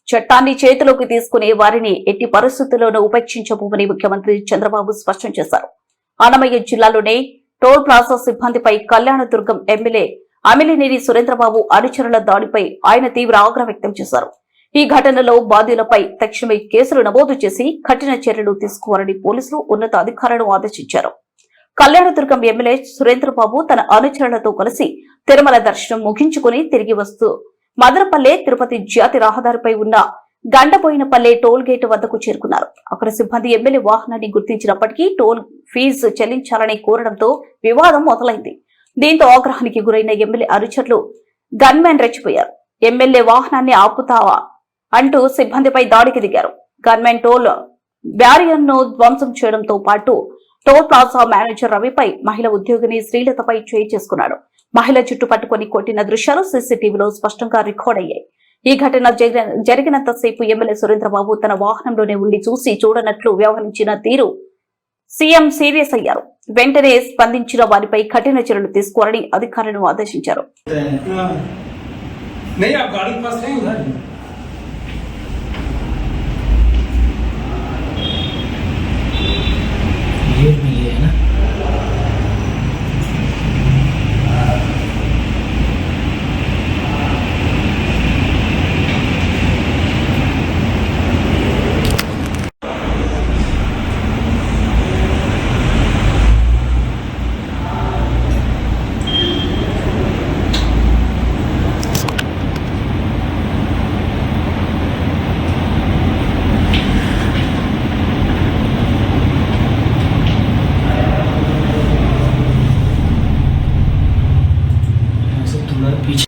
చట్టాన్ని చేతిలోకి తీసుకునే వారిని ఎట్టి పరిస్థితుల్లోనూ ఉపేక్షించబోమని ముఖ్యమంత్రి చంద్రబాబు స్పష్టం చేశారు. అన్నమయ్య జిల్లాలోనే టోల్ ప్లాజా సిబ్బందిపై కళ్యాణదుర్గం ఎమ్మెల్యే అమిలినేని సురేంద్రబాబు అనుచరుల దాడిపై ఆయన తీవ్ర ఆగ్రహం వ్యక్తం చేశారు. ఈ ఘటనలో బాధ్యులపై తక్షణమే కేసులు నమోదు చేసి కఠిన చర్యలు తీసుకోవాలని పోలీసులు ఉన్నత అధికారులను ఆదేశించారు. కళ్యాణదుర్గం ఎమ్మెల్యే సురేంద్రబాబు తన అనుచరులతో కలిసి తిరుమల దర్శనం ముగించుకుని తిరిగి వస్తూ మదనపల్లె తిరుపతి జాతి రహదారిపై ఉన్న గండబోయినపల్లె టోల్ గేట్ వద్దకు చేరుకున్నారు. అక్కడ సిబ్బంది ఎమ్మెల్యే వాహనాన్ని గుర్తించినప్పటికీ టోల్ ఫీజు చెల్లించాలని కోరడంతో వివాదం మొదలైంది. దీంతో ఆగ్రహానికి గురైన ఎమ్మెల్యే అనుచరులు గన్మెన్ రెచ్చిపోయారు. ఎమ్మెల్యే వాహనాన్ని ఆపుతావా అంటూ సిబ్బందిపై దాడికి దిగారు. గన్మెన్ టోల్ బ్యారియర్ ను ధ్వంసం చేయడంతో పాటు టోల్ ప్లాజా మేనేజర్ రవిపై మహిళ ఉద్యోగిని శ్రీలతపై చేయి చేసుకున్నాడు. మహిళ చుట్టు పట్టుకుని కొట్టిన దృశ్యాలు సీసీటీవీలో స్పష్టంగా రికార్డ్ అయ్యాయి. ఈ ఘటన జరిగినంతసేపు ఎమ్మెల్యే సురేంద్రబాబు తన వాహనంలోనే ఉండి చూడనట్లు వ్యవహరించిన తీరు సీఎం సీరియస్ అయ్యారు. వెంటనే స్పందించిన వారిపై కఠిన చర్యలు తీసుకోవాలని అధికారులను ఆదేశించారు. पीछे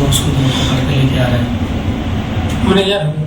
उसको पकड़ के लेके आ रहे हैं।